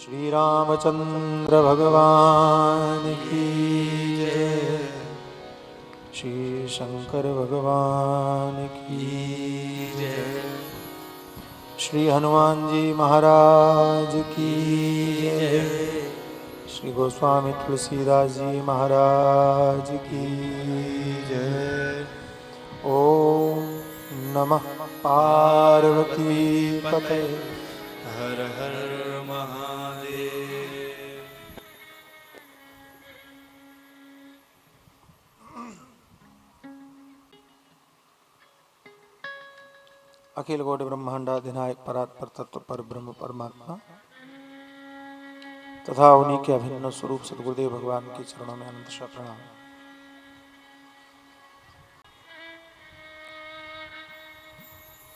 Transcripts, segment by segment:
श्री रामचंद्र भगवान की जय। श्री शंकर भगवान की जय। श्री हनुमान जी महाराज की जय। श्री गोस्वामी तुलसीदास जी महाराज की जय। ओम नमः पार्वती पते। हर हर महादेव। अखिल कोटि ब्रह्मांडाधिनायक परात्पर तत्व पर ब्रह्म परमात्मा तथा उन्हीं के अभिन्न स्वरूप सद्गुरुदेव भगवान के चरणों में अनंत प्रणाम।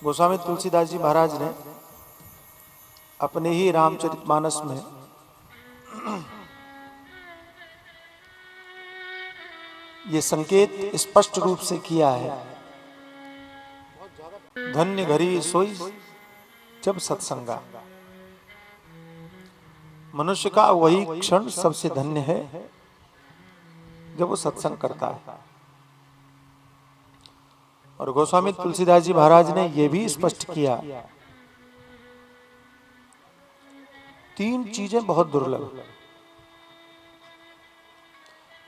गोस्वामी तुलसीदास जी महाराज ने अपने ही रामचरितमानस में ये संकेत स्पष्ट रूप से किया है, धन्य घड़ी सोई जब सत्संगा। मनुष्य का वही क्षण सबसे धन्य है जब वो सत्संग करता है। और गोस्वामी तुलसीदास जी महाराज ने यह भी स्पष्ट किया, तीन चीजें बहुत दुर्लभ,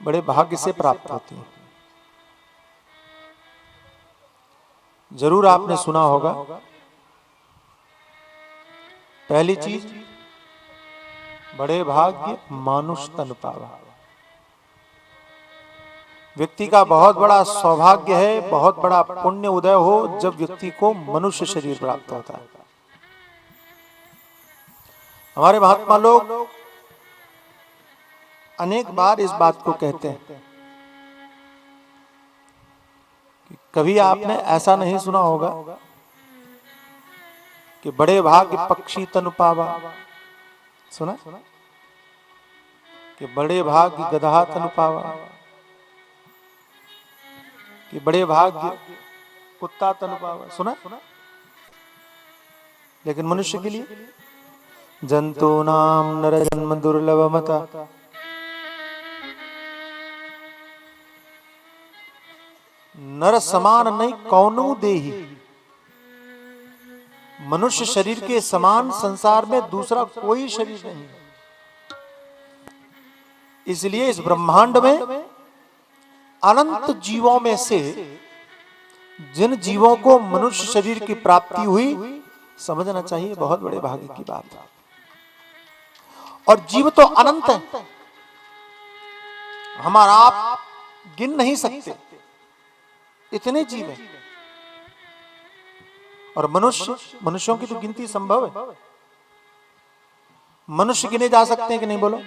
बड़े भाग्य से प्राप्त होती हैं। जरूर आपने सुना होगा, पहली चीज बड़े भाग्य मानुष तन पावा। व्यक्ति का बहुत बड़ा सौभाग्य है, बहुत बड़ा पुण्य उदय हो जब व्यक्ति को मनुष्य शरीर प्राप्त होता है। हमारे महात्मा लोग अनेक बार इस बात को कहते हैं कि कभी आपने ऐसा नहीं सुना होगा कि बड़े भाग्य पक्षी तनु पावा। सुना कि बड़े भाग्य गधा तनु पावा, कि बड़े भाग्य कुत्ता तनु पावा। सुना? लेकिन मनुष्य के लिए जंतु नाम नर जन्म दुर्लभमता। नर समान नहीं कौनु देही। मनुष्य शरीर के समान संसार में दूसरा कोई शरीर नहीं। इसलिए इस ब्रह्मांड में अनंत जीवों में से जिन जीवों को मनुष्य शरीर की प्राप्ति हुई, समझना चाहिए बहुत बड़े भाग्य की बात है। और जीव तो अनंत है, हमारा आप गिन नहीं सकते, इतने जीव हैं। और मनुष्यों की तो गिनती संभव है। मनुष्य गिने जा सकते हैं कि नहीं? बोलो,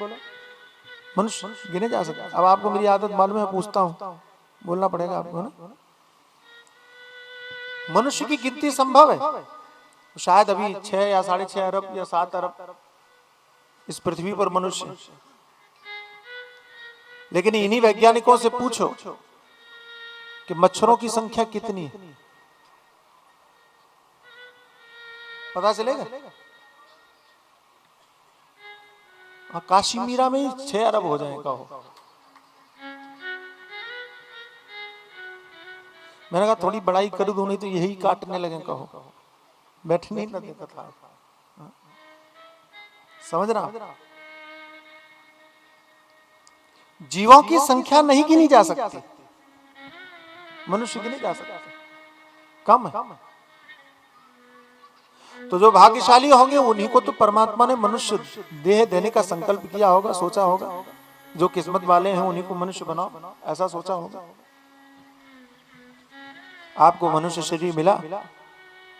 मनुष्य गिने जा सकते हैं। अब आपको मेरी आदत मालूम है, पूछता हूं, बोलना पड़ेगा आपको ना। मनुष्य की गिनती संभव है। शायद अभी 6 या 6.5 अरब या 7 अरब इस पृथ्वी पर मनुष्य। लेकिन इन्हीं वैज्ञानिकों से पूछो कि मच्छरों की संख्या कितनी है, पता चलेगा? काशी मीरा में ही 6 अरब हो जाए कहो। मैंने कहा थोड़ी बड़ाई कर दूं, नहीं तो यही काटने लगे कहो। बैठने ही ना देता था। समझ रहा? जीवों की संख्या नहीं गिनी जा सकती, मनुष्य गिने जा सकते, कम है। तो जो भाग्यशाली होंगे उन्हीं को तो परमात्मा ने मनुष्य देह देने का संकल्प किया होगा, सोचा होगा। जो किस्मत वाले हैं उन्हीं को मनुष्य बनाओ, ऐसा सोचा होगा। आपको मनुष्य शरीर मिला,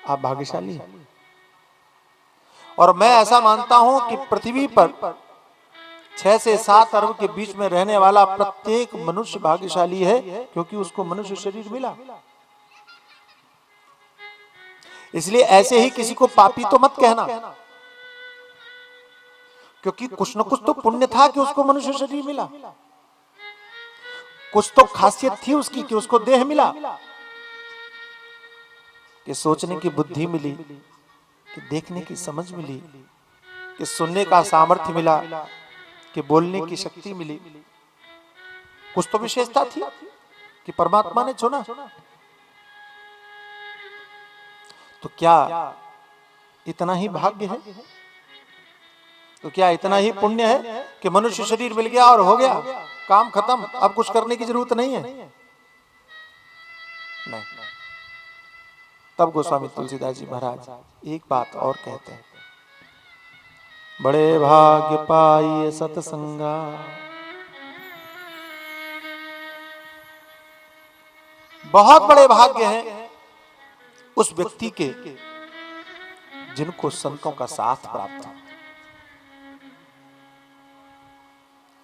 आप भाग्यशाली हैं। और मैं ऐसा मानता हूं कि पृथ्वी पर 6 से 7 अरब के बीच में रहने वाला प्रत्येक मनुष्य भाग्यशाली है, क्योंकि उसको मनुष्य शरीर मिला। इसलिए ऐसे ही किसी को पापी तो मत कहना, क्योंकि कुछ न कुछ तो पुण्य था कि उसको मनुष्य शरीर मिला। कुछ तो खासियत थी उसकी कि उसको देह मिला, कि सोचने की बुद्धि मिली, कि देखने की समझ मिली, कि सुनने का सामर्थ्य मिला, कि बोलने की शक्ति मिली, कुछ तो विशेषता थी कि परमात्मा ने चुना। तो क्या इतना ही भाग्य है? तो क्या इतना ही पुण्य है कि मनुष्य शरीर मिल गया और हो गया, काम खत्म, अब कुछ करने की जरूरत नहीं है? नहीं। तब गोस्वामी तुलसीदास जी महाराज एक बात और कहते हैं, बड़े भाग्य पाइए सतसंगा, बहुत बड़े भाग्य हैं उस व्यक्ति के जिनको संतों का साथ प्राप्त हो।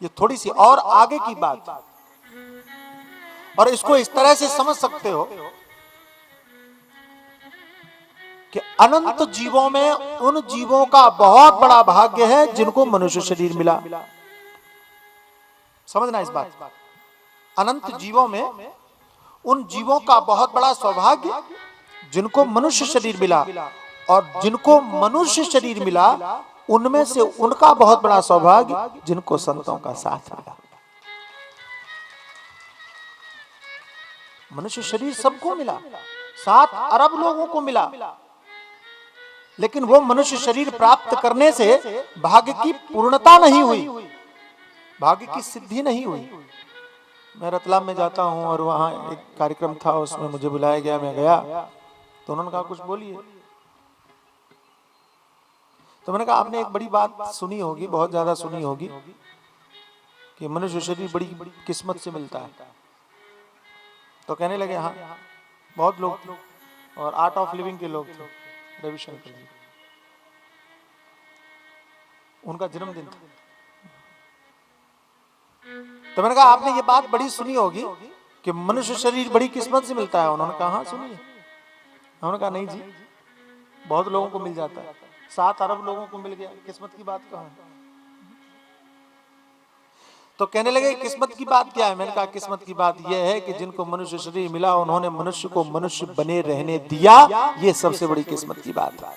ये थोड़ी सी और आगे की बात, और इसको इस तरह से समझ सकते हो कि अनंत जीवों में उन जीवों का बहुत बड़ा भाग्य है जिनको मनुष्य शरीर मिला। समझना इस बात, अनंत जीवों में उन जीवों का बहुत बड़ा सौभाग्य जिनको मनुष्य शरीर मिला, और जिनको मनुष्य शरीर मिला उनमें से उनका बहुत बड़ा सौभाग्य जिनको संतों का साथ मिला। मनुष्य शरीर सबको मिला, 7 अरब लोगों को मिला, लेकिन वो मनुष्य शरीर प्राप्त करने से भाग्य की पूर्णता नहीं हुई, भाग्य की सिद्धि नहीं हुई। मैं रतलाम में जाता हूं और वहां एक कार्यक्रम था, उसमें मुझे बुलाया गया, मैं गया तो उन्होंने कहा कुछ बोलिए। तो मैंने कहा आपने एक बड़ी बात सुनी होगी, बहुत ज्यादा सुनी होगी, कि मनुष्य शरीर बड़ी किस्मत से मिलता है। तो कहने लगे हाँ, बहुत लोग थे, और आर्ट ऑफ लिविंग के लोग थे, रविशंकर जी, उनका जन्मदिन था। तो मैंने कहा आपने ये बात बड़ी सुनी होगी कि मनुष्य शरीर बड़ी किस्मत से मिलता है। उन्होंने कहा हाँ सुनिए। उन्होंने कहा नहीं जी, बहुत लोगों को मिल जाता है, 7 अरब लोगों को मिल गया, किस्मत की बात कहाँ है? तो कहने लगे किस्मत की बात क्या है? मैंने कहा किस्मत की बात यह है कि जिनको मनुष्य शरीर मिला उन्होंने मनुष्य को मनुष्य बने रहने दिया, ये सबसे बड़ी किस्मत की बात है।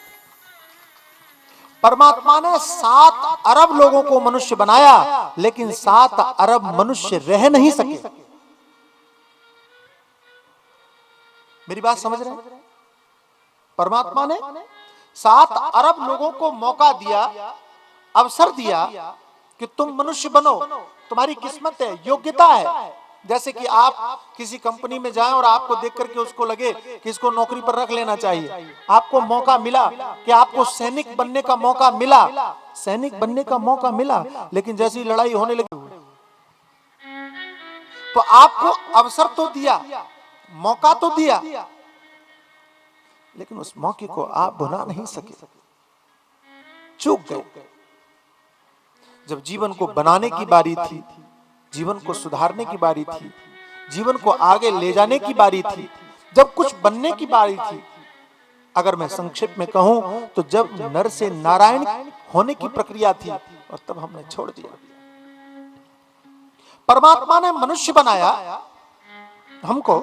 परमात्मा ने 7 अरब लोगों को मनुष्य बनाया, लेकिन 7 अरब मनुष्य रह नहीं सके। मेरी बात समझ रहे हैं? परमात्मा ने 7 अरब लोगों को मौका दिया, अवसर दिया कि तुम मनुष्य बनो, तुम्हारी किस्मत है, योग्यता है। जैसे कि आप किसी कंपनी में जाएं और आपको देख करके उसको लगे कि इसको नौकरी पर रख लेना चाहिए, आपको मौका मिला कि आपको सैनिक बनने का मौका मिला, सैनिक बनने का मौका मिला, लेकिन जैसी लड़ाई होने लगी तो आपको अवसर तो दिया, मौका तो दिया, लेकिन उस मौके को आप भुला नहीं सके, चूक गए। जब जीवन को बनाने की बारी थी, जीवन को सुधारने की बारी थी, जीवन को आगे ले जाने की बारी थी, जब कुछ बनने की बारी थी, अगर मैं संक्षेप में कहूं तो जब नर से नारायण होने की प्रक्रिया थी, और तब हमने छोड़ दिया। परमात्मा ने मनुष्य बनाया हमको,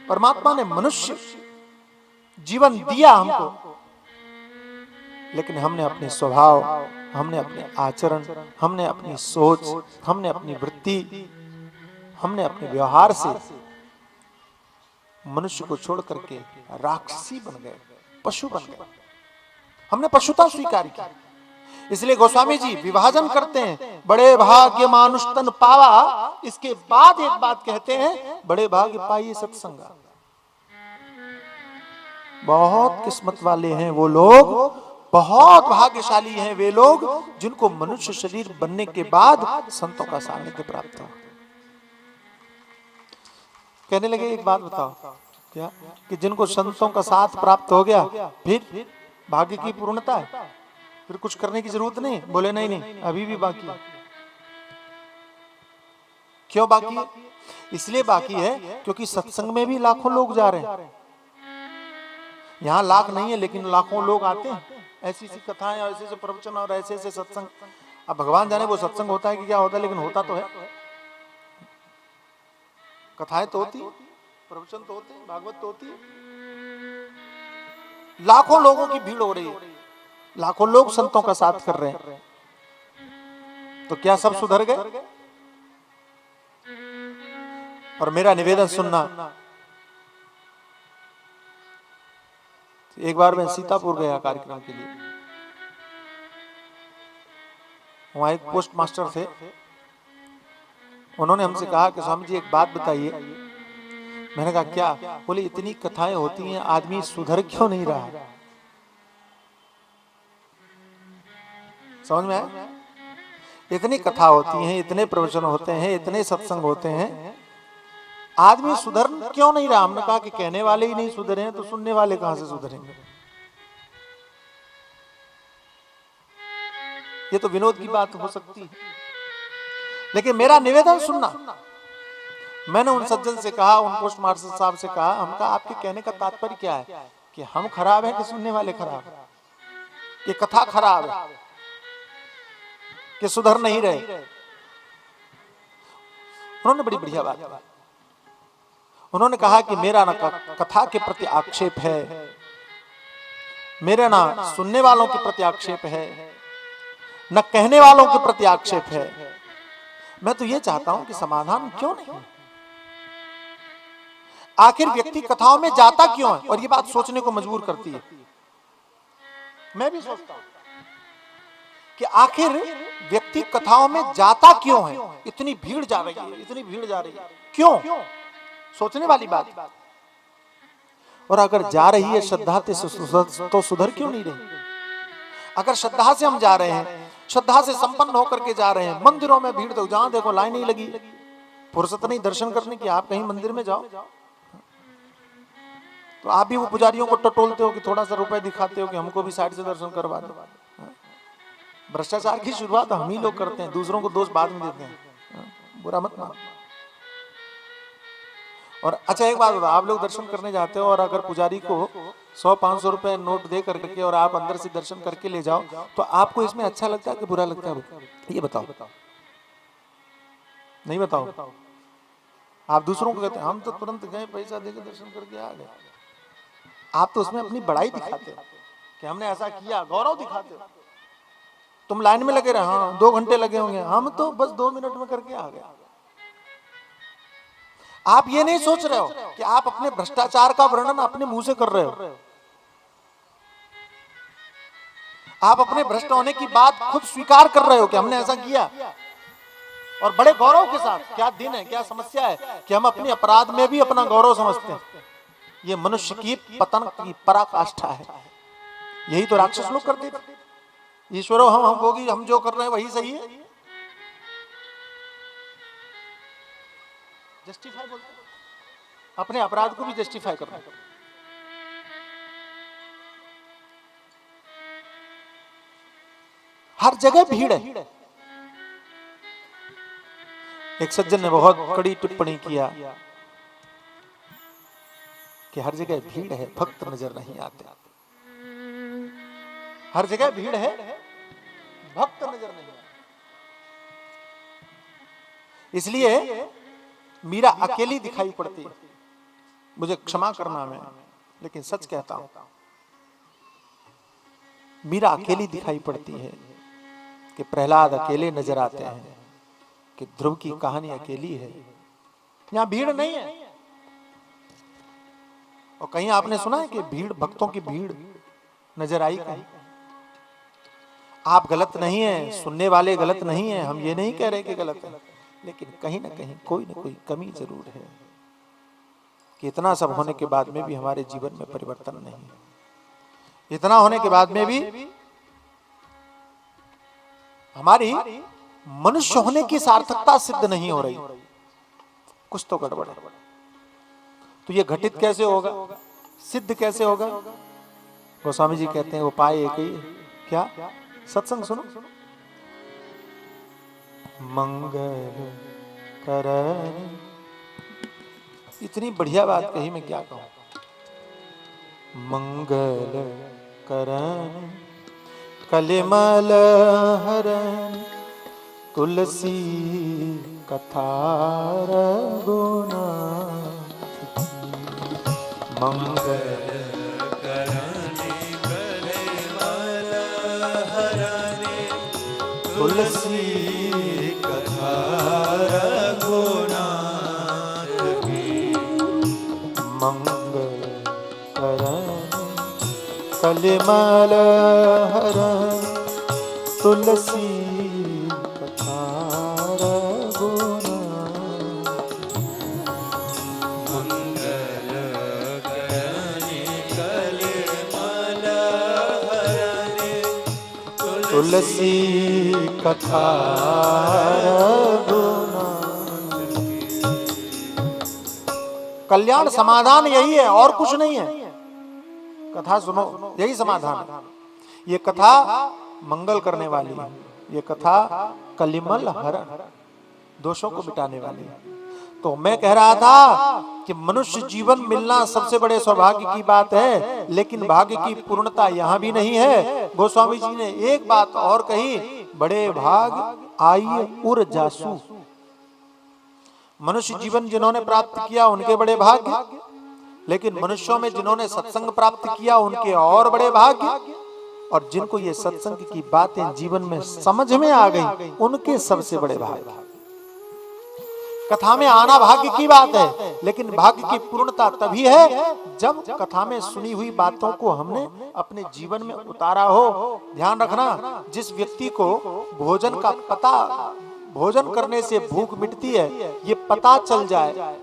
परमात्मा ने मनुष्य जीवन दिया हमको, लेकिन हमने अपने स्वभाव, हमने अपने आचरण, हमने अपनी सोच, हमने अपनी वृत्ति, हमने अपने व्यवहार से मनुष्य को छोड़ करके राक्षसी बन गए, पशु बन गए। हमने पशुता स्वीकार की। इसलिए गोस्वामी जी विभाजन करते हैं, बड़े भाग्य मानुष तन पावा, इसके बाद एक बात कहते हैं, बड़े भाग्य पाइए सत्संगा। बहुत किस्मत वाले हैं वो लोग, बहुत भाग्यशाली हैं वे लोग जिनको मनुष्य शरीर बनने के बाद संतों का सानिध्य प्राप्त हो। कहने लगे एक बात बताओ, क्या कि जिनको संतों का साथ प्राप्त हो गया फिर भाग्य की पूर्णता है, फिर कुछ करने की जरूरत नहीं? बोले नहीं नहीं, अभी भी बाकी है। क्यों बाकी है? इसलिए बाकी है क्योंकि सत्संग में भी लाखों लोग जा रहे हैं। यहाँ लाख नहीं है लेकिन लाखों लोग आते हैं, ऐसी ऐसी कथाएं और ऐसे ऐसे प्रवचन और ऐसे ऐसे सत्संग। अब भगवान जाने वो सत्संग होता है कि क्या होता है, लेकिन होता तो है। कथाएं तो होती है, प्रवचन तो होते हैं, भागवत तो होती है, लाखों लोगों की भीड़ हो रही है, लाखों लोग संतों का साथ कर रहे हैं, तो क्या सब सुधर गए? और मेरा निवेदन सुनना, एक बार मैं सीतापुर गया कार्यक्रम के लिए, वहां एक पोस्ट मास्टर थे, उन्होंने हमसे कहा कि स्वामी जी एक बात बताइए। मैंने कहा क्या? बोले इतनी कथाएं होती हैं, आदमी सुधर क्यों नहीं रहा? समझ में आया? इतनी कथा होती हैं, इतने प्रवचन होते हैं, इतने सत्संग होते हैं, आदमी सुधर क्यों नहीं रहा? हमने कहा कि कहने वाले ही नहीं सुधरे हैं तो सुनने वाले कहां से सुधरेंगे? ये तो विनोद की बात हो सकती है, लेकिन मेरा निवेदन सुनना। मैंने उन सज्जन से कहा, उन पोस्ट मास्टर साहब से कहा, हम कहा आपके कहने का तात्पर्य क्या है? कि हम खराब हैं कि सुनने वाले खराब हैं? कि कथा खराब है कि सुधर नहीं रहे? उन्होंने बड़ी बढ़िया बात कही। उन्होंने कहा कि मेरा ना कथा के प्रति आक्षेप है, मेरे ना सुनने वालों के प्रति आक्षेप है, न कहने वालों के प्रति आक्षेप है। मैं तो ये चाहता हूं कि समाधान क्यों नहीं? आखिर व्यक्ति कथाओं में जाता क्यों है? और ये बात सोचने को मजबूर करती है। मैं भी सोचता हूं कि आखिर व्यक्ति कथाओं में जाता क्यों है? इतनी भीड़ जा रही है, इतनी भीड़ जा रही है, क्यों? सोचने वाली बात। और अगर जा रही है श्रद्धा से तो सुधर क्यों नहीं रही? अगर श्रद्धा से हम जा रहे हैं, श्रद्धा से संपन्न होकर के जा रहे हैं, मंदिरों में भीड़, तो जहां देखो लाइन नहीं लगी, फुर्सत नहीं दर्शन करने की। आप कहीं मंदिर में जाओ तो आप भी वो पुजारियों को टटोलते हो कि थोड़ा सा रुपए दिखाते हो कि हमको भी साइड से दर्शन करवा दो। भ्रष्टाचार की शुरुआत हम ही लोग करते हैं, दूसरों को दोष बाद में देते हैं। बुरा मत मानो। और अच्छा एक बात बताओ, आप लोग दर्शन करने जाते हो और अगर पुजारी को 100-500 रुपए नोट दे करके और आप अंदर से दर्शन करके ले जाओ, तो आपको इसमें अच्छा लगता है कि बुरा लगता है? ये बताओ। नहीं बताओ। आप दूसरों को कहते हैं हम तो तुरंत गए, पैसा देकर दर्शन करके आ गए। आप तो उसमें अपनी बड़ाई दिखाते हो कि हमने ऐसा किया, गौरव दिखाते हो। तुम लाइन में लगे रहे, हाँ 2 घंटे लगे होंगे, हम तो बस 2 मिनट में करके आ गए। आप ये नहीं सोच रहे हो कि आप अपने भ्रष्टाचार का वर्णन अपने मुंह से कर रहे हो। आप अपने भ्रष्ट होने की बात खुद स्वीकार कर रहे हो कि हमने ऐसा किया, और बड़े गौरव के साथ। क्या दिन है, क्या समस्या है कि हम अपने अपराध में भी अपना गौरव समझते हैं। ये मनुष्य की पतन की पराकाष्ठा है। यही तो राक्षस लोग करते थे। ईश्वरो हम भोगी, हम जो कर रहे हैं वही सही है। जस्टिफाई बोलते हैं, अपने अपराध को भी जस्टिफाई करना। हर जगह भीड़ है। एक सज्जन ने बहुत कड़ी टिप्पणी किया कि हर जगह भीड़ है, भक्त नजर नहीं आते। हर जगह भीड़ है, भक्त नजर नहीं आते। इसलिए मीरा अकेली दिखाई पड़ती है। मुझे क्षमा करना मैं, लेकिन सच कहता हूं, मीरा अकेली दिखाई पड़ती है कि प्रहलाद अकेले नजर आते हैं, कि ध्रुव की कहानी अकेली है। यहां भीड़ नहीं है। और कहीं आपने सुना है कि भीड़, भक्तों की भीड़ नजर आई कहीं? आप गलत नहीं है, सुनने वाले गलत नहीं है, हम ये नहीं कह रहे कि गलत है, लेकिन कहीं ना कहीं कोई ना कोई कमी जरूर है कि इतना सब होने के बाद में भी हमारे जीवन में परिवर्तन नहीं है। इतना होने के बाद में भी हमारी मनुष्य होने की सार्थकता सिद्ध नहीं हो रही। कुछ तो गड़बड़ है। तो ये घटित कैसे होगा, सिद्ध कैसे होगा? गोस्वामी जी कहते हैं उपाय एक ही है। क्या? सत्संग सुनो। मंगल करन, इतनी बढ़िया बात कही, मैं क्या कहूं। मंगल करन कलिमल हरन, तुलसी कथा रघुना। मंगल करन कलिमल तुलसी कथा रघुनाथ की। मंगल करण कलिमल हरण तुलसी कथा रघुनाथ। मंगल करने कलिमल हरने तुलसी कथा रघुनाथ। कल्याण समाधान यही है और कुछ नहीं है। कथा सुनो, यही समाधान है। ये कथा मंगल करने वाली है। ये कथा कलिमल हरण, दोषों को मिटाने वाली है। तो मैं कह रहा था कि मनुष्य जीवन मिलना सबसे बड़े सौभाग्य की बात है, लेकिन भाग्य की पूर्णता यहाँ भी नहीं है। गोस्वामी जी ने एक बात और कही, बड़े भाग आई उर जासू। मनुष्य जीवन जिन्होंने प्राप्त किया उनके बड़े भाग्य, लेकिन मनुष्यों में जिन्होंने सत्संग प्राप्त किया उनके और बड़े भाग्य, और जिनको ये सत्संग की बातें जीवन में समझ में आ गई उनके सबसे बड़े भाग्य। कथा में आना भाग्य की बात है, लेकिन भाग्य की पूर्णता तभी है जब कथा में सुनी हुई बातों को हमने अपने जीवन में उतारा हो। ध्यान रखना, जिस व्यक्ति को भोजन का पता, भोजन करने से भूख मिटती है, ये पता चल जाए,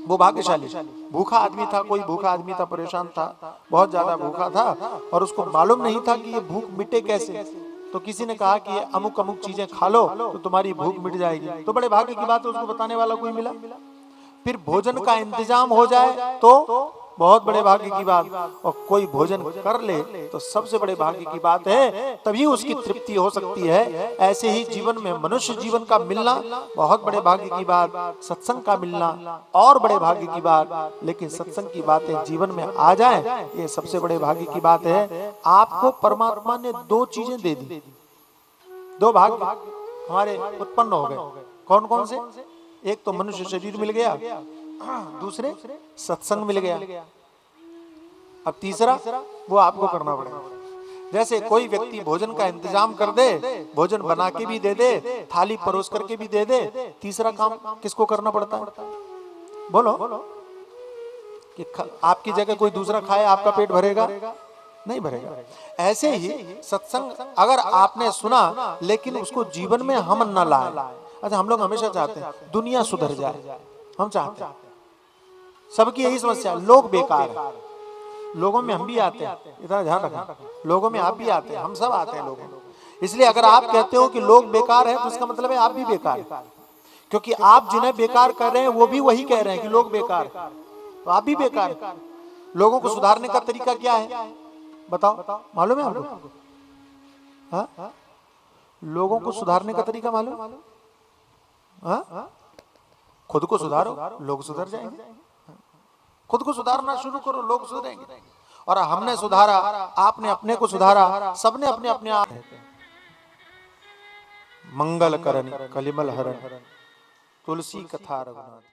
वो भाग्यशाली। भूखा आदमी था, कोई भूखा आदमी था, परेशान था, बहुत ज्यादा भूखा था, और उसको मालूम नहीं था कि ये भूख मिटे कैसे। तो किसी ने कहा कि ये अमुक अमुक चीजें खा लो तो तुम्हारी भूख मिट जाएगी। तो बड़े भाग्य की बात है, उसको बताने वाला कोई मिला। फिर भोजन का इंतजाम हो जाए तो बहुत बड़े भाग्य की बात, और कोई भोजन कर ले तो सबसे बड़े भाग्य की बात है, तभी उसकी तृप्ति हो सकती है। ऐसे ही जीवन में मनुष्य जीवन का मिलना बहुत बड़े भाग्य की बात, सत्संग का मिलना और बड़े भाग्य की बात, लेकिन सत्संग की बातें जीवन में आ जाए ये सबसे बड़े भाग्य की बात है। आपको परमात्मा ने दो चीजें दे दी, दो भाग्य हमारे उत्पन्न हो गए। कौन कौन से? एक तो मनुष्य शरीर मिल गया, दूसरे सत्संग मिल गया। अब तीसरा वो आपको करना पड़ेगा। जैसे कोई व्यक्ति भोजन का इंतजाम कर दे, भोजन बना के भी दे दे, थाली परोस करके भी दे दे, तीसरा काम किसको करना पड़ता है? बोलो कि आपकी जगह कोई दूसरा खाए, आपका पेट भरेगा? नहीं भरेगा। ऐसे ही सत्संग अगर आपने सुना लेकिन उसको जीवन में हम न लाए। अच्छा, हम लोग हमेशा चाहते हैं दुनिया सुधर जाए, हम चाहते हैं, सबकी यही समस्या, लोग बेकार है। लोगों में हम भी आते हैं, इतना ध्यान रखना, लोगों में आप भी आते हैं, हम सब आते हैं लोगों में। इसलिए अगर आप कहते हो कि लोग बेकार है तो इसका मतलब है आप भी बेकार है, क्योंकि आप जिन्हें बेकार कर रहे हैं वो भी वही कह रहे हैं कि लोग बेकार है, तो आप भी बेकार है। लोगों को सुधारने का तरीका क्या है बताओ, मालूम है आपको? हाँ, लोगों को सुधारने का तरीका मालूम? हाँ, खुद को सुधारो, लोग सुधर जाएंगे। खुद को सुधारना शुरू करो, लोग सुधरेंगे। और हमने सुधारा, आपने अपने को सुधारा, सबने अपने अपने आप। मंगल करण कलिमल हरण तुलसी कथा रघुनाथ।